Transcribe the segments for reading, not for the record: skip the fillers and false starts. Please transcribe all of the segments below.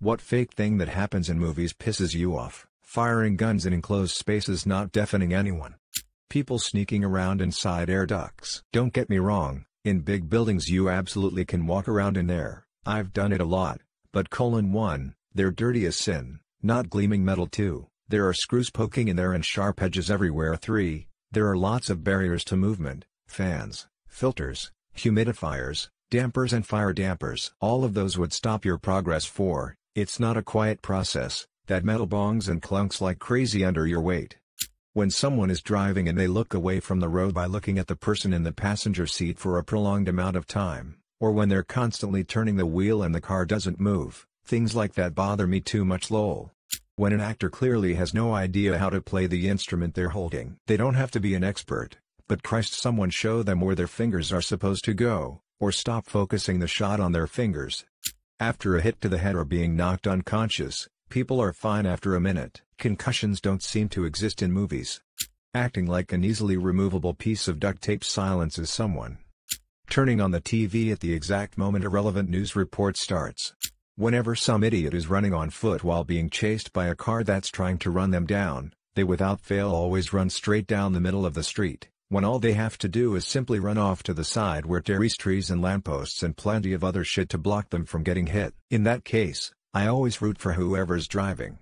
What fake thing that happens in movies pisses you off? Firing guns in enclosed spaces not deafening anyone. People sneaking around inside air ducts. Don't get me wrong, in big buildings you absolutely can walk around in there, I've done it a lot, but 1, they're dirty as sin, not gleaming metal. 2, there are screws poking in there and sharp edges everywhere. 3, there are lots of barriers to movement, fans, filters, humidifiers, dampers and fire dampers. All of those would stop your progress. 4, it's not a quiet process, that metal bongs and clunks like crazy under your weight. When someone is driving and they look away from the road by looking at the person in the passenger seat for a prolonged amount of time, or when they're constantly turning the wheel and the car doesn't move, things like that bother me too much. Lol. When an actor clearly has no idea how to play the instrument they're holding. They don't have to be an expert, but Christ, someone show them where their fingers are supposed to go, or stop focusing the shot on their fingers. After a hit to the head or being knocked unconscious, people are fine after a minute. Concussions don't seem to exist in movies. Acting like an easily removable piece of duct tape silences someone. Turning on the TV at the exact moment a relevant news report starts. Whenever some idiot is running on foot while being chased by a car that's trying to run them down, they without fail always run straight down the middle of the street, when all they have to do is simply run off to the side where there's trees and lampposts and plenty of other shit to block them from getting hit. In that case, I always root for whoever's driving.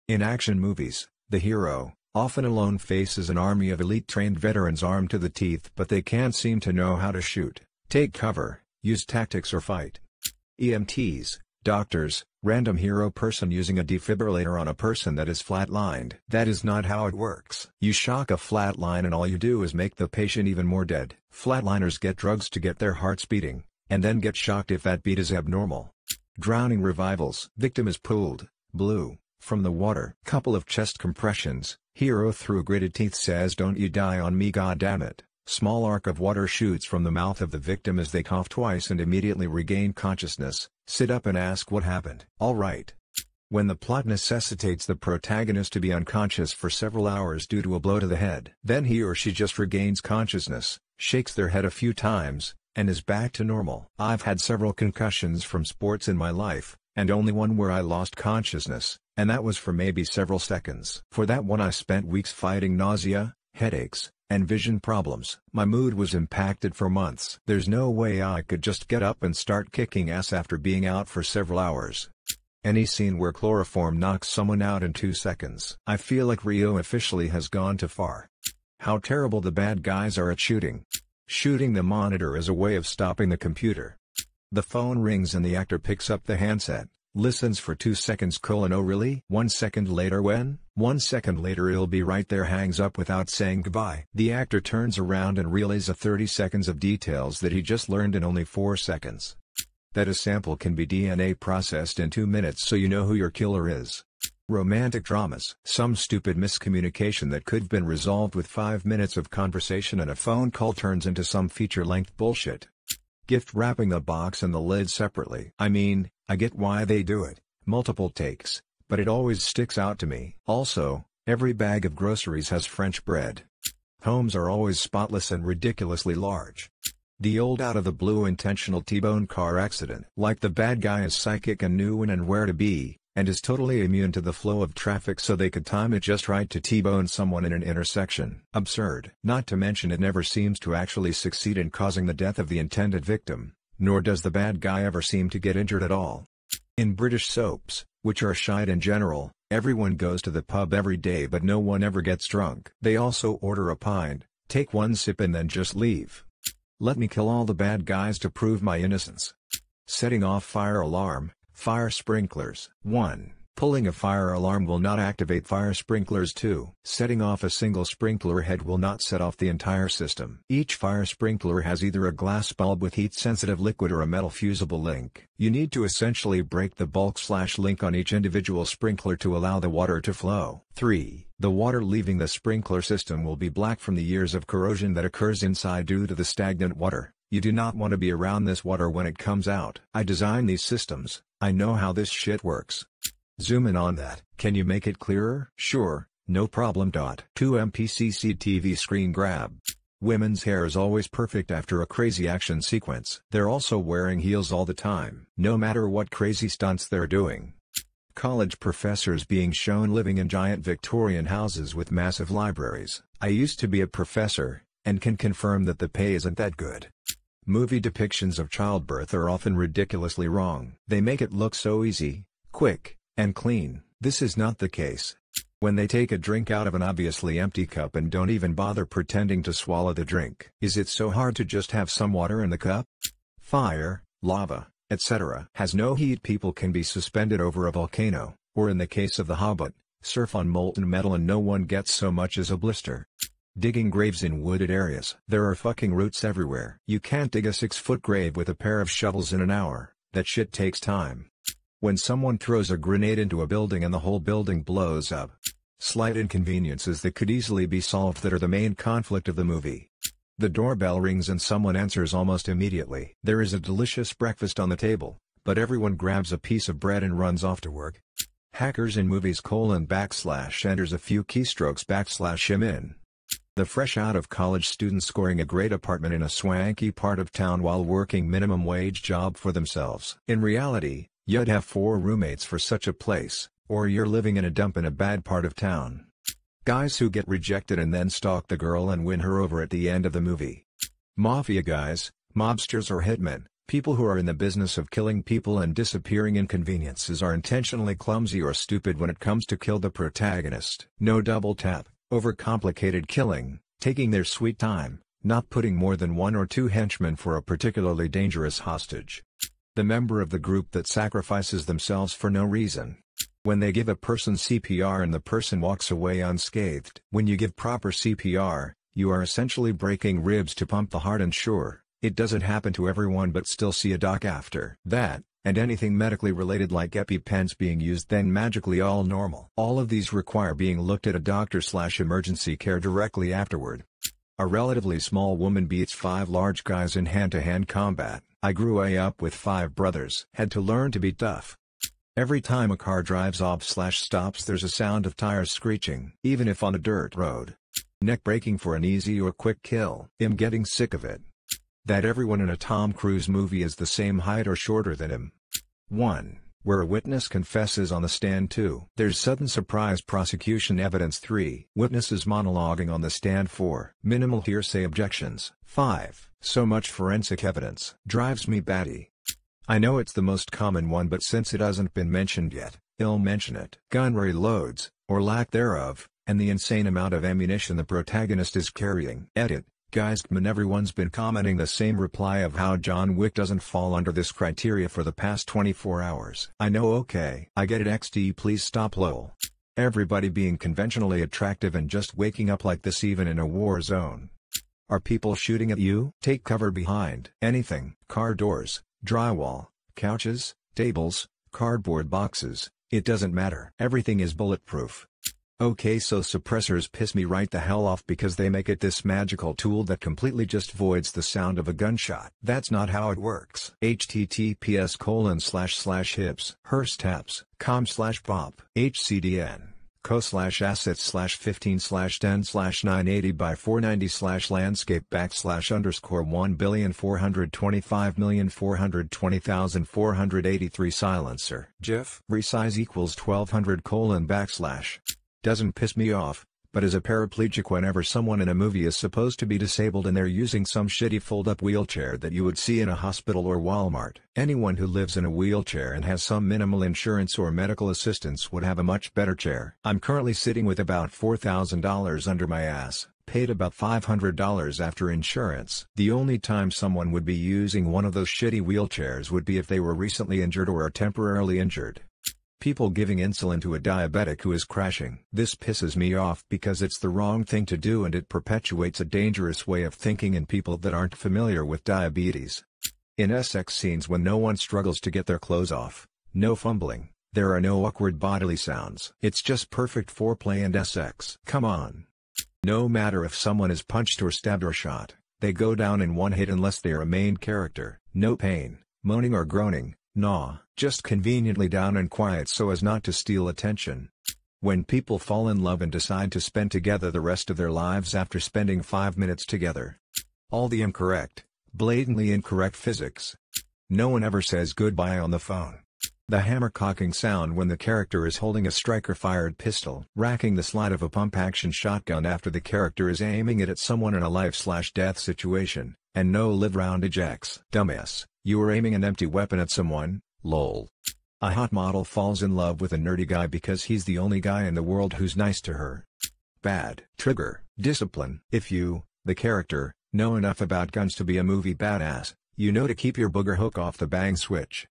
In action movies, the hero, often alone, faces an army of elite trained veterans armed to the teeth, but they can't seem to know how to shoot, take cover, use tactics or fight. EMTs, doctors, random hero person using a defibrillator on a person that is flatlined. That is not how it works. You shock a flatline and all you do is make the patient even more dead. Flatliners get drugs to get their hearts beating, and then get shocked if that beat is abnormal. Drowning revivals. Victim is pulled, blue, from the water. Couple of chest compressions. Hero through gritted teeth says, "Don't you die on me, goddammit." Small arc of water shoots from the mouth of the victim as they cough twice and immediately regain consciousness. Sit up and ask what happened. Alright. When the plot necessitates the protagonist to be unconscious for several hours due to a blow to the head, then he or she just regains consciousness, shakes their head a few times, and is back to normal. I've had several concussions from sports in my life, and only one where I lost consciousness, and that was for maybe several seconds. For that one I spent weeks fighting nausea, headaches, and vision problems. My mood was impacted for months. There's no way I could just get up and start kicking ass after being out for several hours. Any scene where chloroform knocks someone out in 2 seconds. I feel like Rio officially has gone too far. How terrible the bad guys are at shooting. Shooting the monitor is a way of stopping the computer. The phone rings and the actor picks up the handset, listens for 2 seconds: "Oh really?" 1 second later, "When?" 1 second later, "It'll be right there," hangs up without saying goodbye. The actor turns around and relays a 30 seconds of details that he just learned in only 4 seconds. That a sample can be DNA processed in 2 minutes so you know who your killer is. Romantic dramas. Some stupid miscommunication that could have been resolved with 5 minutes of conversation and a phone call turns into some feature-length bullshit. Gift wrapping the box and the lid separately. I mean, I get why they do it, multiple takes, but it always sticks out to me. Also, every bag of groceries has French bread. Homes are always spotless and ridiculously large. The old out-of-the-blue intentional T-bone car accident. Like the bad guy is psychic and knew when and where to be, and is totally immune to the flow of traffic so they could time it just right to T-bone someone in an intersection. Absurd. Not to mention it never seems to actually succeed in causing the death of the intended victim, nor does the bad guy ever seem to get injured at all. In British soaps, which are shite in general, everyone goes to the pub every day but no one ever gets drunk. They also order a pint, take one sip and then just leave. Let me kill all the bad guys to prove my innocence. Setting off fire alarm. Fire sprinklers. 1. Pulling a fire alarm will not activate fire sprinklers. 2. Setting off a single sprinkler head will not set off the entire system. Each fire sprinkler has either a glass bulb with heat-sensitive liquid or a metal fusible link. You need to essentially break the bulk/link on each individual sprinkler to allow the water to flow. 3. The water leaving the sprinkler system will be black from the years of corrosion that occurs inside due to the stagnant water. You do not want to be around this water when it comes out. I designed these systems, I know how this shit works. Zoom in on that. Can you make it clearer? Sure, no problem. 2 MPCC TV screen grab. Women's hair is always perfect after a crazy action sequence. They're also wearing heels all the time, no matter what crazy stunts they're doing. College professors being shown living in giant Victorian houses with massive libraries. I used to be a professor, and can confirm that the pay isn't that good. Movie depictions of childbirth are often ridiculously wrong. They make it look so easy, quick, and clean. This is not the case. When they take a drink out of an obviously empty cup and don't even bother pretending to swallow the drink. Is it so hard to just have some water in the cup? Fire, lava, etc. has no heat. People can be suspended over a volcano, or in the case of The Hobbit, surf on molten metal and no one gets so much as a blister. Digging graves in wooded areas. There are fucking roots everywhere. You can't dig a 6-foot grave with a pair of shovels in an hour. That shit takes time. When someone throws a grenade into a building and the whole building blows up. Slight inconveniences that could easily be solved that are the main conflict of the movie. The doorbell rings and someone answers almost immediately. There is a delicious breakfast on the table, but everyone grabs a piece of bread and runs off to work. Hackers in movies : enters a few keystrokes / him in. The fresh out of college student scoring a great apartment in a swanky part of town while working minimum wage job for themselves. In reality, you'd have 4 roommates for such a place, or you're living in a dump in a bad part of town. Guys who get rejected and then stalk the girl and win her over at the end of the movie. Mafia guys, mobsters or hitmen, people who are in the business of killing people and disappearing inconveniences are intentionally clumsy or stupid when it comes to kill the protagonist. No double tap, overcomplicated killing, taking their sweet time, not putting more than 1 or 2 henchmen for a particularly dangerous hostage. The member of the group that sacrifices themselves for no reason. When they give a person CPR and the person walks away unscathed. When you give proper CPR, you are essentially breaking ribs to pump the heart, and sure, it doesn't happen to everyone, but still see a doc after that, and anything medically related like EpiPens being used, then magically all normal. All of these require being looked at a doctor / emergency care directly afterward. A relatively small woman beats 5 large guys in hand-to-hand combat. I grew up with 5 brothers. Had to learn to be tough. Every time a car drives off / stops there's a sound of tires screeching. Even if on a dirt road. Neck breaking for an easy or quick kill. I'm getting sick of it. That everyone in a Tom Cruise movie is the same height or shorter than him. 1. Where a witness confesses on the stand. 2. There's sudden surprise prosecution evidence. 3. Witnesses monologuing on the stand. 4. Minimal hearsay objections. 5. So much forensic evidence. Drives me batty. I know it's the most common one, but since it hasn't been mentioned yet, I'll mention it. Gun reloads, or lack thereof, and the insane amount of ammunition the protagonist is carrying. Edit. Guys, everyone's been commenting the same reply of how John Wick doesn't fall under this criteria for the past 24 hours. I know, okay. I get it. XD, please stop lol. Everybody being conventionally attractive and just waking up like this even in a war zone. Are people shooting at you? Take cover behind anything. Car doors, drywall, couches, tables, cardboard boxes, it doesn't matter. Everything is bulletproof. Okay, so suppressors piss me right the hell off because they make it this magical tool that completely just voids the sound of a gunshot. That's not how it works. https://hips hearstaps.com/pop hcdn co/assets/15/10/980/490/landscape /_1,425,420,483 silencer GIF resize equals 1200:/. Doesn't piss me off, but as a paraplegic, whenever someone in a movie is supposed to be disabled and they're using some shitty fold-up wheelchair that you would see in a hospital or Walmart. Anyone who lives in a wheelchair and has some minimal insurance or medical assistance would have a much better chair. I'm currently sitting with about $4,000 under my ass, paid about $500 after insurance. The only time someone would be using one of those shitty wheelchairs would be if they were recently injured or are temporarily injured. People giving insulin to a diabetic who is crashing. This pisses me off because it's the wrong thing to do and it perpetuates a dangerous way of thinking in people that aren't familiar with diabetes. In sex scenes, when no one struggles to get their clothes off, no fumbling, there are no awkward bodily sounds. It's just perfect foreplay and sex. Come on. No matter if someone is punched or stabbed or shot, they go down in one hit unless they are a main character. No pain, moaning or groaning. Nah, just conveniently down and quiet so as not to steal attention. When people fall in love and decide to spend together the rest of their lives after spending 5 minutes together. All the incorrect, blatantly incorrect physics. No one ever says goodbye on the phone. The hammer cocking sound when the character is holding a striker-fired pistol. Racking the slide of a pump-action shotgun after the character is aiming it at someone in a life/death situation, and no live round ejects. Dumbass, you were aiming an empty weapon at someone, lol. A hot model falls in love with a nerdy guy because he's the only guy in the world who's nice to her. Bad. Trigger. Discipline. If you, the character, know enough about guns to be a movie badass, you know to keep your booger hook off the bang switch.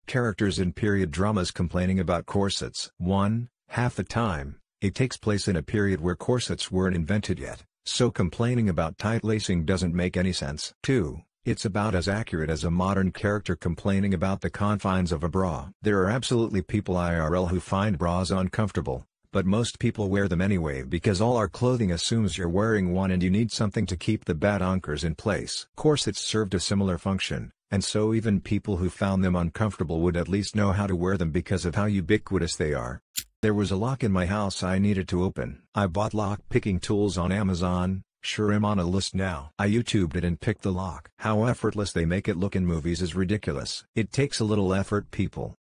Characters in period dramas complaining about corsets. 1. Half the time, it takes place in a period where corsets weren't invented yet, so complaining about tight lacing doesn't make any sense. 2. It's about as accurate as a modern character complaining about the confines of a bra. There are absolutely people IRL who find bras uncomfortable, but most people wear them anyway because all our clothing assumes you're wearing one and you need something to keep the bad anchors in place. Corsets served a similar function, and so even people who found them uncomfortable would at least know how to wear them because of how ubiquitous they are. There was a lock in my house I needed to open. I bought lock-picking tools on Amazon. Sure, I'm on a list now. I YouTubed it and picked the lock. How effortless they make it look in movies is ridiculous. It takes a little effort, people.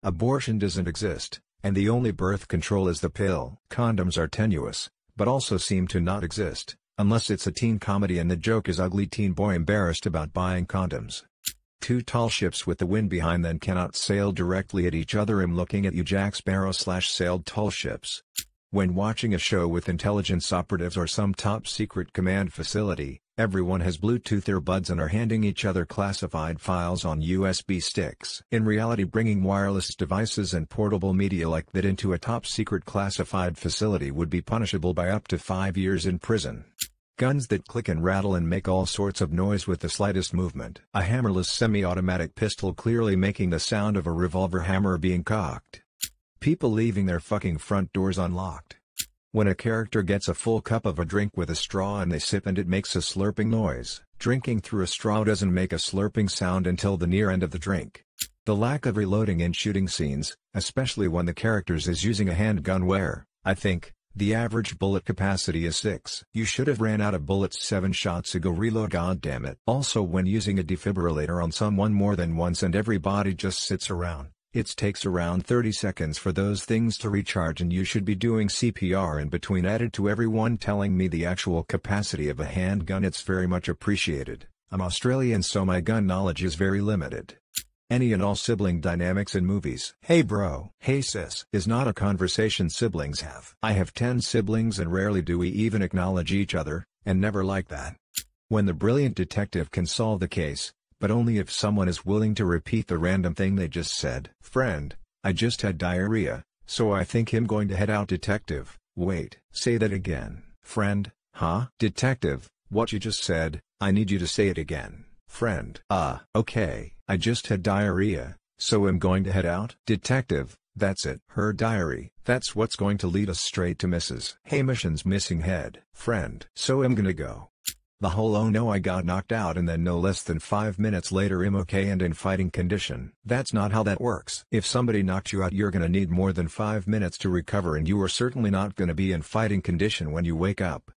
Abortion doesn't exist, and the only birth control is the pill. Condoms are tenuous, but also seem to not exist, unless it's a teen comedy and the joke is ugly teen boy embarrassed about buying condoms. Two tall ships with the wind behind them cannot sail directly at each other. I'm looking at you, Jack Sparrow/sailed tall ships. When watching a show with intelligence operatives or some top-secret command facility, everyone has Bluetooth earbuds and are handing each other classified files on USB sticks. In reality, bringing wireless devices and portable media like that into a top-secret classified facility would be punishable by up to 5 years in prison. Guns that click and rattle and make all sorts of noise with the slightest movement. A hammerless semi-automatic pistol clearly making the sound of a revolver hammer being cocked. People leaving their fucking front doors unlocked. When a character gets a full cup of a drink with a straw and they sip and it makes a slurping noise. Drinking through a straw doesn't make a slurping sound until the near end of the drink. The lack of reloading in shooting scenes, especially when the character is using a handgun where, I think, the average bullet capacity is 6. You should have ran out of bullets 7 shots ago. Reload, goddammit. Also, when using a defibrillator on someone more than once and everybody just sits around, it takes around 30 seconds for those things to recharge and you should be doing CPR in between. Added to everyone telling me the actual capacity of a handgun, it's very much appreciated. I'm Australian so my gun knowledge is very limited. Any and all sibling dynamics in movies. Hey bro, hey sis is not a conversation siblings have. I have 10 siblings and rarely do we even acknowledge each other, and never like that. When the brilliant detective can solve the case, but only if someone is willing to repeat the random thing they just said. Friend, I just had diarrhea, so I think I'm going to head out. Detective, wait, say that again. Friend, huh? Detective, what you just said, I need you to say it again. Friend, okay, I just had diarrhea, so I'm going to head out. Detective, that's it. Her diary, that's what's going to lead us straight to Mrs. Hamish's missing head. Friend, so I'm gonna go. The whole oh no I got knocked out and then no less than 5 minutes later I'm okay and in fighting condition. That's not how that works. If somebody knocked you out you're gonna need more than 5 minutes to recover and you are certainly not gonna be in fighting condition when you wake up.